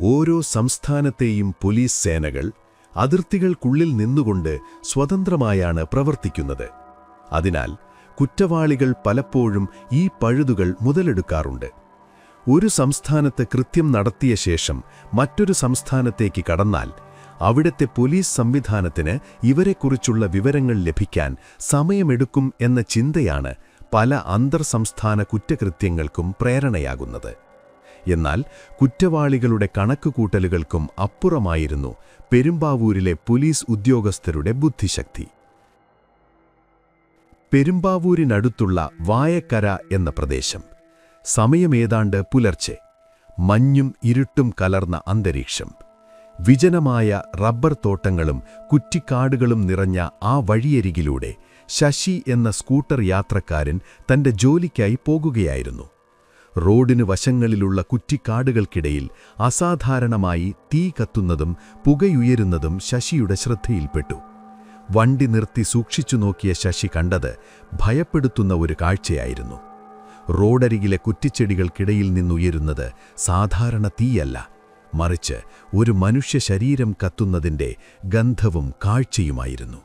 ഓരോ സംസ്ഥാനത്തെയും പോലീസ് സേനകൾ അതിർത്തികൾക്കുള്ളിൽ നിന്നുകൊണ്ട് സ്വതന്ത്രമായാണ് പ്രവർത്തിക്കുന്നത്. അതിനാൽ കുറ്റവാളികൾ പലപ്പോഴും ഈ പഴുതുകൾ മുതലെടുക്കാറുണ്ട്. ഒരു സംസ്ഥാനത്ത് കൃത്യം നടത്തിയ ശേഷം മറ്റൊരു സംസ്ഥാനത്തേക്ക് കടന്നാൽ അവിടുത്തെ പോലീസ് സംവിധാനത്തിന് ഇവരെക്കുറിച്ചുള്ള വിവരങ്ങൾ ലഭിക്കാൻ സമയമെടുക്കും എന്ന ചിന്തയാണ് പല അന്തർസംസ്ഥാന കുറ്റകൃത്യങ്ങൾക്കും പ്രേരണയാകുന്നത്. എന്നാൽ കുറ്റവാളികളുടെ കണക്കുകൂട്ടലുകൾക്കും അപ്പുറമായിരുന്നു പെരുമ്പാവൂരിലെ പോലീസ് ഉദ്യോഗസ്ഥരുടെ ബുദ്ധിശക്തി. പെരുമ്പാവൂരിനടുത്തുള്ള വായക്കര എന്ന പ്രദേശം. സമയമേതാണ്ട് പുലർച്ചെ. മഞ്ഞും ഇരുട്ടും കലർന്ന അന്തരീക്ഷം. വിജനമായ റബ്ബർ തോട്ടങ്ങളും കുറ്റിക്കാടുകളും നിറഞ്ഞ ആ വഴിയരികിലൂടെ ശശി എന്ന സ്കൂട്ടർ യാത്രക്കാരൻ തന്റെ ജോലിക്കായി പോകുകയായിരുന്നു. റോഡിനു വശങ്ങളിലുള്ള കുറ്റിക്കാടുകൾക്കിടയിൽ അസാധാരണമായി തീ കത്തുന്നതും പുകയുയരുന്നതും ശശിയുടെ ശ്രദ്ധയിൽപ്പെട്ടു. വണ്ടി നിർത്തി സൂക്ഷിച്ചു നോക്കിയ ശശി കണ്ടത് ഭയപ്പെടുത്തുന്ന ഒരു കാഴ്ചയായിരുന്നു. റോഡരികിലെ കുറ്റിച്ചെടികൾക്കിടയിൽ നിന്നുയരുന്നത് സാധാരണ തീയല്ല, മറിച്ച് ഒരു മനുഷ്യ ശരീരം കത്തുന്നതിൻ്റെ ഗന്ധവും കാഴ്ചയുമായിരുന്നു.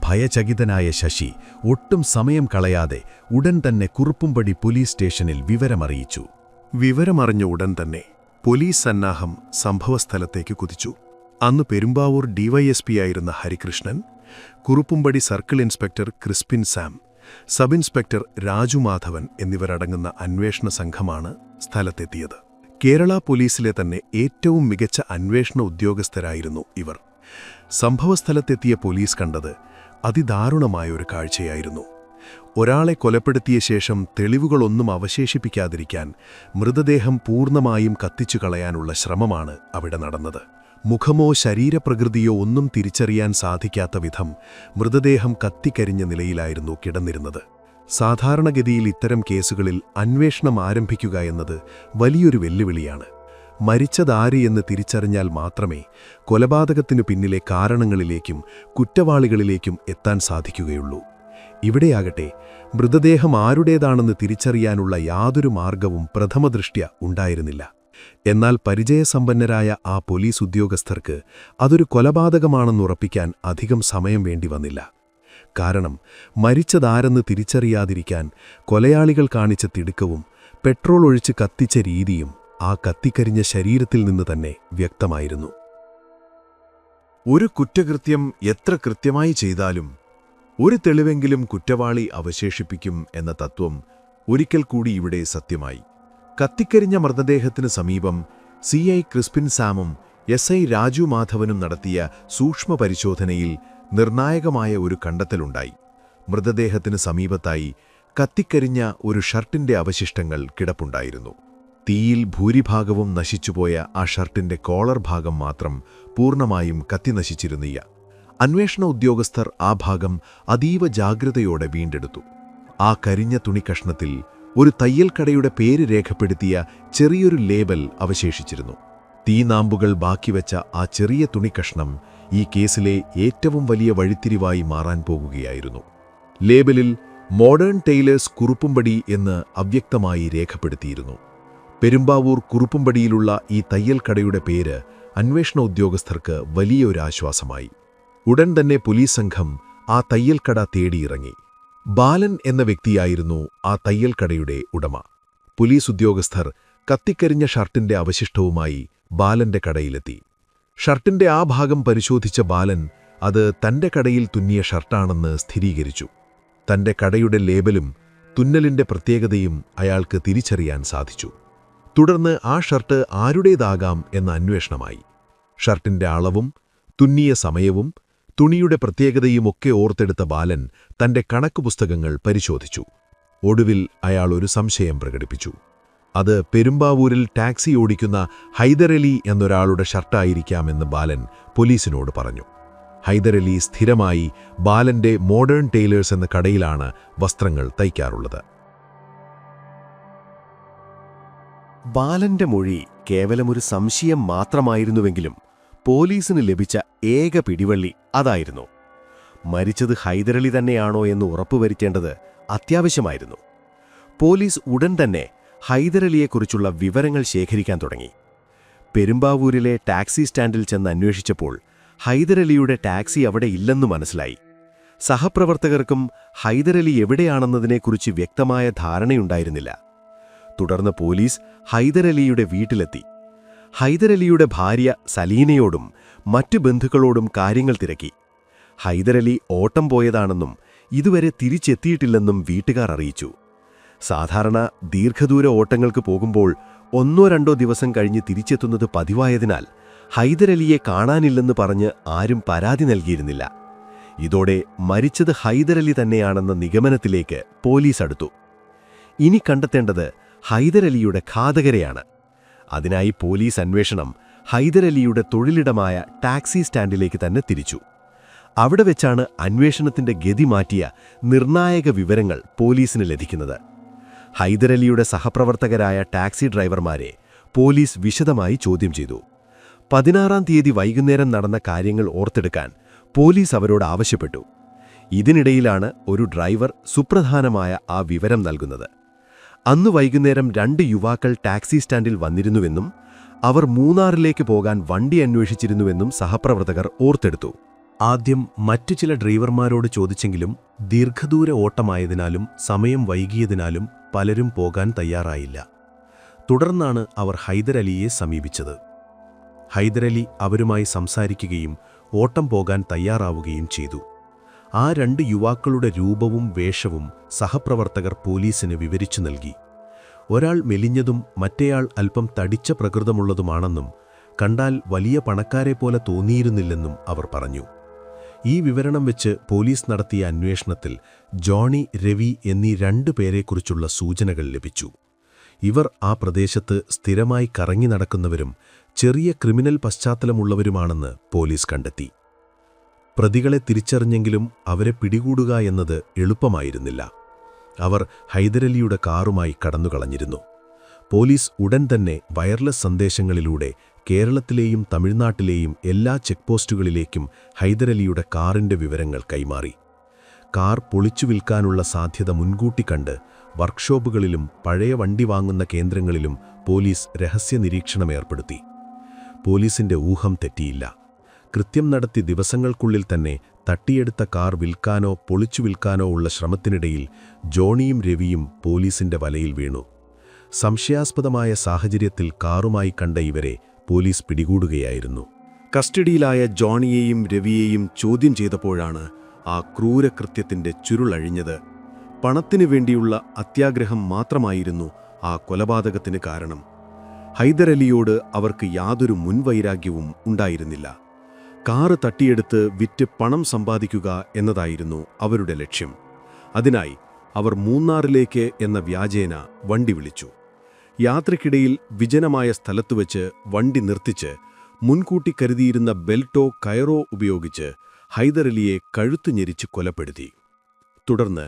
ഭയചകിതനായ ശശി ഒട്ടും സമയം കളയാതെ ഉടൻ തന്നെ കുറുപ്പുംപടി പോലീസ് സ്റ്റേഷനിൽ വിവരമറിയിച്ചു. വിവരമറിഞ്ഞ ഉടൻ തന്നെ പോലീസ് സന്നാഹം സംഭവസ്ഥലത്തേക്ക് കുതിച്ചു. അന്ന് പെരുമ്പാവൂർ ഡിവൈഎസ്പി ആയിരുന്ന Harikrishnan, Kuruppampady circle inspector Crispin Sam, sub inspector Raju Madhavan എന്നിവരടങ്ങുന്ന അന്വേഷണ സംഘമാണ് സ്ഥലത്തെത്തിയത്. കേരള പോലീസിലെ തന്നെ ഏറ്റവും മികച്ച അന്വേഷണ ഉദ്യോഗസ്ഥരായിരുന്നു ഇവർ. സംഭവസ്ഥലത്തെത്തിയ പോലീസ് കണ്ടത് അതിദാരുണമായൊരു കാഴ്ചയായിരുന്നു. ഒരാളെ കൊലപ്പെടുത്തിയ ശേഷം തെളിവുകളൊന്നും അവശേഷിപ്പിക്കാതിരിക്കാൻ മൃതദേഹം പൂർണ്ണമായും കത്തിച്ചു കളയാനുള്ള ശ്രമമാണ് അവിടെ നടന്നത്. മുഖമോ ശരീരപ്രകൃതിയോ ഒന്നും തിരിച്ചറിയാൻ സാധിക്കാത്ത വിധം മൃതദേഹം കത്തിക്കരിഞ്ഞ നിലയിലായിരുന്നു കിടന്നിരുന്നത്. സാധാരണഗതിയിൽ ഇത്തരം കേസുകളിൽ അന്വേഷണം ആരംഭിക്കുക എന്നത് വലിയൊരു വെല്ലുവിളിയാണ്. മരിച്ചതാര് എന്ന് തിരിച്ചറിഞ്ഞാൽ മാത്രമേ കൊലപാതകത്തിനു പിന്നിലെ കാരണങ്ങളിലേക്കും കുറ്റവാളികളിലേക്കും എത്താൻ സാധിക്കുകയുള്ളൂ. ഇവിടെയാകട്ടെ മൃതദേഹം ആരുടേതാണെന്ന് തിരിച്ചറിയാനുള്ള യാതൊരു മാർഗവും പ്രഥമദൃഷ്ട്യാ ഉണ്ടായിരുന്നില്ല. എന്നാൽ പരിചയസമ്പന്നരായ ആ പോലീസ് ഉദ്യോഗസ്ഥർക്ക് അതൊരു കൊലപാതകമാണെന്നുറപ്പിക്കാൻ അധികം സമയം വേണ്ടി വന്നില്ല. കാരണം മരിച്ചതാരെന്ന് തിരിച്ചറിയാതിരിക്കാൻ കൊലയാളികൾ കാണിച്ച തിടുക്കവും പെട്രോൾ ഒഴിച്ച് കത്തിച്ച രീതിയും ആ കത്തിക്കരിഞ്ഞ ശരീരത്തിൽ നിന്ന് തന്നെ വ്യക്തമായിരുന്നു. ഒരു കുറ്റകൃത്യം എത്ര കൃത്യമായി ചെയ്താലും ഒരു തെളിവെങ്കിലും കുറ്റവാളി അവശേഷിപ്പിക്കും എന്ന തത്വം ഒരിക്കൽ കൂടി ഇവിടെ സത്യമായി. കത്തിക്കരിഞ്ഞ മൃതദേഹത്തിന് സമീപം CI ക്രിസ്പിൻ സാമും SI രാജു മാധവനും നടത്തിയ സൂക്ഷ്മ പരിശോധനയിൽ നിർണായകമായ ഒരു കണ്ടെത്തലുണ്ടായി. മൃതദേഹത്തിന് സമീപത്തായി കത്തിക്കരിഞ്ഞ ഒരു ഷർട്ടിന്റെ അവശിഷ്ടങ്ങൾ കിടപ്പുണ്ടായിരുന്നു. തീയിൽ ഭൂരിഭാഗവും നശിച്ചുപോയ ആ ഷർട്ടിന്റെ കോളർ ഭാഗം മാത്രം പൂർണ്ണമായും കത്തിനശിച്ചിരുന്നില്ല. അന്വേഷണ ഉദ്യോഗസ്ഥർ ആ ഭാഗം അതീവ ജാഗ്രതയോടെ വീണ്ടെടുത്തു. ആ കരിഞ്ഞ തുണിക്കഷ്ണത്തിൽ ഒരു തയ്യൽക്കടയുടെ പേര് രേഖപ്പെടുത്തിയ ചെറിയൊരു ലേബൽ അവശേഷിച്ചിരുന്നു. തീനാമ്പുകൾ ബാക്കിവെച്ച ആ ചെറിയ തുണിക്കഷ്ണം ഈ കേസിലെ ഏറ്റവും വലിയ വഴിത്തിരിവായി മാറാൻ പോകുകയായിരുന്നു. ലേബലിൽ മോഡേൺ ടൈലേഴ്സ് കുറുപ്പുംപടി എന്ന് അവ്യക്തമായി രേഖപ്പെടുത്തിയിരുന്നു. പെരുമ്പാവൂർ കുറുപ്പുംപടിയിലുള്ള ഈ തയ്യൽക്കടയുടെ പേര് അന്വേഷണ ഉദ്യോഗസ്ഥർക്ക് വലിയൊരാശ്വാസമായി. ഉടൻ തന്നെ പോലീസ് സംഘം ആ തയ്യൽക്കട തേടിയിറങ്ങി. ബാലൻ എന്ന വ്യക്തിയായിരുന്നു ആ തയ്യൽക്കടയുടെ ഉടമ. പോലീസ് ഉദ്യോഗസ്ഥർ കത്തിക്കരിഞ്ഞ ഷർട്ടിന്റെ അവശിഷ്ടവുമായി ബാലന്റെ കടയിലെത്തി. ഷർട്ടിന്റെ ആ ഭാഗം പരിശോധിച്ച ബാലൻ അത് തന്റെ കടയിൽ തുന്നിയ ഷർട്ടാണെന്ന് സ്ഥിരീകരിച്ചു. തന്റെ കടയുടെ ലേബലും തുന്നലിന്റെ പ്രത്യേകതയും അയാൾക്ക് തിരിച്ചറിയാൻ സാധിച്ചു. തുടർന്ന് ആ ഷർട്ട് ആരുടേതാകാം എന്ന അന്വേഷണമായി. ഷർട്ടിന്റെ അളവും തുന്നിയ സമയവും തുണിയുടെ പ്രത്യേകതയുമൊക്കെ ഓർത്തെടുത്ത ബാലൻ തന്റെ കണക്കുപുസ്തകങ്ങൾ പരിശോധിച്ചു. ഒടുവിൽ അയാൾ ഒരു സംശയം പ്രകടിപ്പിച്ചു. അത് പെരുമ്പാവൂരിൽ ടാക്സി ഓടിക്കുന്ന ഹൈദരലി എന്നൊരാളുടെ ഷർട്ടായിരിക്കാമെന്ന് ബാലൻ പോലീസിനോട് പറഞ്ഞു. ഹൈദരലി സ്ഥിരമായി ബാലന്റെ മോഡേൺ ടൈലേഴ്സ് എന്ന കടയിലാണ് വസ്ത്രങ്ങൾ തയ്ക്കാറുള്ളത്. ബാലന്റെ മൊഴി കേവലമൊരു സംശയം മാത്രമായിരുന്നുവെങ്കിലും പോലീസിന് ലഭിച്ച ഏക പിടിവള്ളി അതായിരുന്നു. മരിച്ചത് ഹൈദരലി തന്നെയാണോ എന്ന് ഉറപ്പുവരുത്തേണ്ടത് അത്യാവശ്യമായിരുന്നു. പോലീസ് ഉടൻ തന്നെ ഹൈദരലിയെക്കുറിച്ചുള്ള വിവരങ്ങൾ ശേഖരിക്കാൻ തുടങ്ങി. പെരുമ്പാവൂരിലെ ടാക്സി സ്റ്റാൻഡിൽ ചെന്ന് അന്വേഷിച്ചപ്പോൾ ഹൈദരലിയുടെ ടാക്സി അവിടെ ഇല്ലെന്നു മനസ്സിലായി. സഹപ്രവർത്തകർക്കും ഹൈദരലി എവിടെയാണെന്നതിനെക്കുറിച്ച് വ്യക്തമായ ധാരണയുണ്ടായിരുന്നില്ല. തുടർന്ന് പോലീസ് ഹൈദരലിയുടെ വീട്ടിലെത്തി. ഹൈദരലിയുടെ ഭാര്യ സലീനയോടും മറ്റു ബന്ധുക്കളോടും കാര്യങ്ങൾ തിരക്കി. ഹൈദരലി ഓട്ടം പോയതാണെന്നും ഇതുവരെ തിരിച്ചെത്തിയിട്ടില്ലെന്നും വീട്ടുകാർ അറിയിച്ചു. സാധാരണ ദീർഘദൂര ഓട്ടങ്ങൾക്ക് പോകുമ്പോൾ 1-2 ദിവസം കഴിഞ്ഞ് തിരിച്ചെത്തുന്നത് പതിവായതിനാൽ ഹൈദരലിയെ കാണാനില്ലെന്ന് പറഞ്ഞ് ആരും പരാതി നൽകിയിരുന്നില്ല. ഇതോടെ മരിച്ചത് ഹൈദരലി തന്നെയാണെന്ന നിഗമനത്തിലേക്ക് പോലീസ് അടുത്തു. ഇനി കണ്ടെത്തേണ്ടത് ഹൈദരലിയുടെ ഘാതകരെയാണ്. അതിനായി പോലീസ് അന്വേഷണം ഹൈദരലിയുടെ തൊഴിലിടമായ ടാക്സി സ്റ്റാൻഡിലേക്ക് തന്നെ തിരിച്ചു. അവിടെ വെച്ചാണ് അന്വേഷണത്തിന്റെ ഗതി മാറ്റിയ നിർണായക വിവരങ്ങൾ പോലീസിന് ലഭിക്കുന്നത്. ഹൈദരലിയുടെ സഹപ്രവർത്തകരായ ടാക്സി ഡ്രൈവർമാരെ പോലീസ് വിശദമായി ചോദ്യം ചെയ്തു. 16-ാം തീയതി വൈകുന്നേരം നടന്ന കാര്യങ്ങൾ ഓർത്തെടുക്കാൻ പോലീസ് അവരോട് ആവശ്യപ്പെട്ടു. ഇതിനിടയിലാണ് ഒരു ഡ്രൈവർ സുപ്രധാനമായ ആ വിവരം നൽകുന്നത്. അന്ന് വൈകുന്നേരം 2 യുവാക്കൾ ടാക്സി സ്റ്റാൻഡിൽ വന്നിരുന്നുവെന്നും അവർ മൂന്നാറിലേക്ക് പോകാൻ വണ്ടി അന്വേഷിച്ചിരുന്നുവെന്നും സഹപ്രവർത്തകർ ഓർത്തെടുത്തു. ആദ്യം മറ്റു ചില ഡ്രൈവർമാരോട് ചോദിച്ചെങ്കിലും ദീർഘദൂര ഓട്ടമായതിനാലും സമയം വൈകിയതിനാലും പലരും പോകാൻ തയ്യാറായില്ല. തുടർന്നാണ് അവർ ഹൈദരലിയെ സമീപിച്ചത്. ഹൈദരലി അവരുമായി സംസാരിക്കുകയും ഓട്ടം പോകാൻ തയ്യാറാവുകയും ചെയ്തു. ആ 2 യുവാക്കളുടെ രൂപവും വേഷവും സഹപ്രവർത്തകർ പോലീസിന് വിവരിച്ചു നൽകി. ഒരാൾ മെലിഞ്ഞതും മറ്റേയാൾ അല്പം തടിച്ച പ്രകൃതമുള്ളതുമാണെന്നും കണ്ടാൽ വലിയ പണക്കാരെപ്പോലെ തോന്നിയിരുന്നില്ലെന്നും അവർ പറഞ്ഞു. ഈ വിവരണം വെച്ച് പോലീസ് നടത്തിയ അന്വേഷണത്തിൽ ജോണി, രവി എന്നീ 2 പേരെക്കുറിച്ചുള്ള സൂചനകൾ ലഭിച്ചു. ഇവർ ആ പ്രദേശത്ത് സ്ഥിരമായി കറങ്ങി നടക്കുന്നവരും ചെറിയ ക്രിമിനൽ പശ്ചാത്തലമുള്ളവരുമാണെന്ന് പോലീസ് കണ്ടെത്തി. പ്രതികളെ തിരിച്ചറിഞ്ഞെങ്കിലും അവരെ പിടികൂടുക എന്നത് എളുപ്പമായിരുന്നില്ല. അവർ ഹൈദരലിയുടെ കാറുമായി കടന്നുകളഞ്ഞിരുന്നു. പോലീസ് ഉടൻ തന്നെ വയർലെസ് സന്ദേശങ്ങളിലൂടെ കേരളത്തിലെയും തമിഴ്നാട്ടിലെയും എല്ലാ ചെക്ക് പോസ്റ്റുകളിലേക്കും ഹൈദരലിയുടെ കാറിന്റെ വിവരങ്ങൾ കൈമാറി. കാർ പൊളിച്ചു വിൽക്കാനുള്ള സാധ്യത മുൻകൂട്ടി കണ്ട് വർക്ക്ഷോപ്പുകളിലും പഴയ വണ്ടി വാങ്ങുന്ന കേന്ദ്രങ്ങളിലും പോലീസ് രഹസ്യ നിരീക്ഷണം ഏർപ്പെടുത്തി. പോലീസിന്റെ ഊഹം തെറ്റിയില്ല. കൃത്യം നടത്തി ദിവസങ്ങൾക്കുള്ളിൽ തന്നെ തട്ടിയെടുത്ത കാർ വിൽക്കാനോ പൊളിച്ചു വിൽക്കാനോ ഉള്ള ശ്രമത്തിനിടയിൽ ജോണിയും രവിയും പോലീസിന്റെ വലയിൽ വീണു. സംശയാസ്പദമായ സാഹചര്യത്തിൽ കാറുമായി കണ്ട ഇവരെ പോലീസ് പിടികൂടുകയായിരുന്നു. കസ്റ്റഡിയിലായ ജോണിയെയും രവിയെയും ചോദ്യം ചെയ്തപ്പോഴാണ് ആ ക്രൂരകൃത്യത്തിന്റെ ചുരുളഴിഞ്ഞത്. പണത്തിനു വേണ്ടിയുള്ള അത്യാഗ്രഹം മാത്രമായിരുന്നു ആ കൊലപാതകത്തിന് കാരണം. ഹൈദരലിയോട് അവർക്ക് യാതൊരു മുൻവൈരാഗ്യവും ഉണ്ടായിരുന്നില്ല. കാറ് തട്ടിയെടുത്ത് വിറ്റ് പണം സമ്പാദിക്കുക എന്നതായിരുന്നു അവരുടെ ലക്ഷ്യം. അതിനായി അവർ മൂന്നാറിലേക്ക് എന്ന വ്യാജേന വണ്ടി വിളിച്ചു. യാത്രയ്ക്കിടയിൽ വിജനമായ സ്ഥലത്തുവച്ച് വണ്ടി നിർത്തിച്ച് മുൻകൂട്ടി കരുതിയിരുന്ന ബെൽറ്റോ കയറോ ഉപയോഗിച്ച് ഹൈദരലിയെ കഴുത്തു ഞെരിച്ച് കൊലപ്പെടുത്തി. തുടർന്ന്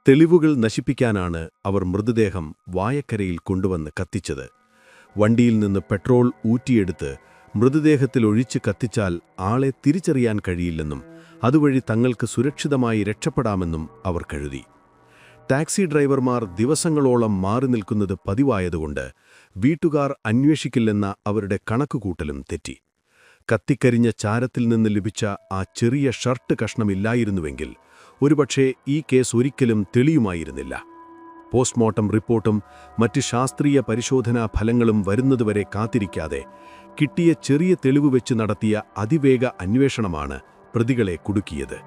തെളിവുകൾ നശിപ്പിക്കാനാണ് അവർ മൃതദേഹം വായക്കരയിൽ കൊണ്ടുവന്ന് കത്തിച്ചത്. വണ്ടിയിൽ നിന്ന് പെട്രോൾ ഊറ്റിയെടുത്ത് മൃതദേഹത്തിൽ ഒഴിച്ച് കത്തിച്ചാൽ ആളെ തിരിച്ചറിയാൻ കഴിയില്ലെന്നും അതുവഴി തങ്ങൾക്ക് സുരക്ഷിതമായി രക്ഷപ്പെടാമെന്നും അവർ കരുതി. ടാക്സി ഡ്രൈവർമാർ ദിവസങ്ങളോളം മാറി നിൽക്കുന്നത് പതിവായതുകൊണ്ട് വീട്ടുകാർ അന്വേഷിക്കില്ലെന്ന അവരുടെ കണക്കുകൂട്ടലും തെറ്റി. കത്തിക്കരിഞ്ഞ ചാരത്തിൽ നിന്ന് ലഭിച്ച ആ ചെറിയ ഷർട്ട് കഷ്ണമില്ലായിരുന്നുവെങ്കിൽ ഒരുപക്ഷേ ഈ കേസ് ഒരിക്കലും തെളിയുമായിരുന്നില്ല. പോസ്റ്റ്മോർട്ടം റിപ്പോർട്ടും മറ്റ് ശാസ്ത്രീയ പരിശോധനാ ഫലങ്ങളും വരുന്നതുവരെ കാത്തിരിക്കാതെ കിട്ടിയ ചെറിയ തെളിവ് വെച്ച് നടത്തിയ അതിവേഗ അന്വേഷണമാണ് പ്രതികളെ കുടുക്കിയത്.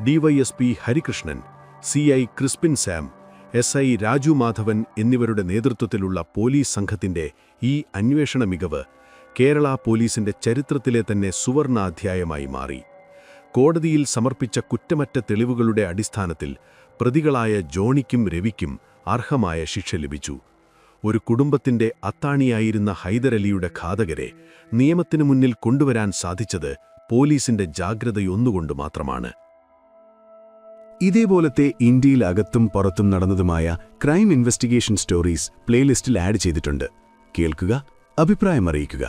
DYSP Harikrishnan, CI Crispin Sam, SI Raju Madhavan എന്നിവരുടെ നേതൃത്വത്തിലുള്ള പോലീസ് സംഘത്തിന്റെ ഈ അന്വേഷണ മികവ് കേരള പോലീസിന്റെ ചരിത്രത്തിലെ തന്നെ സുവർണ അധ്യായമായി മാറി. കോടതിയിൽ സമർപ്പിച്ച കുറ്റമറ്റ തെളിവുകളുടെ അടിസ്ഥാനത്തിൽ പ്രതികളായ ജോണിക്കും രവിക്കും അർഹമായ ശിക്ഷ ലഭിച്ചു. ഒരു കുടുംബത്തിന്റെ അത്താണിയായിരുന്ന ഹൈദരലിയുടെ ഘാതകരെ നിയമത്തിനു മുന്നിൽ കൊണ്ടുവരാൻ സാധിച്ചത് പോലീസിന്റെ ജാഗ്രതയൊന്നുകൊണ്ട് മാത്രമാണ്. ഇതേപോലത്തെ ഇന്ത്യയിൽ അകത്തും പുറത്തും നടന്നതുമായ ക്രൈം ഇൻവെസ്റ്റിഗേഷൻ സ്റ്റോറീസ് പ്ലേലിസ്റ്റിൽ ആഡ് ചെയ്തിട്ടുണ്ട്. കേൾക്കുക, അഭിപ്രായം അറിയിക്കുക.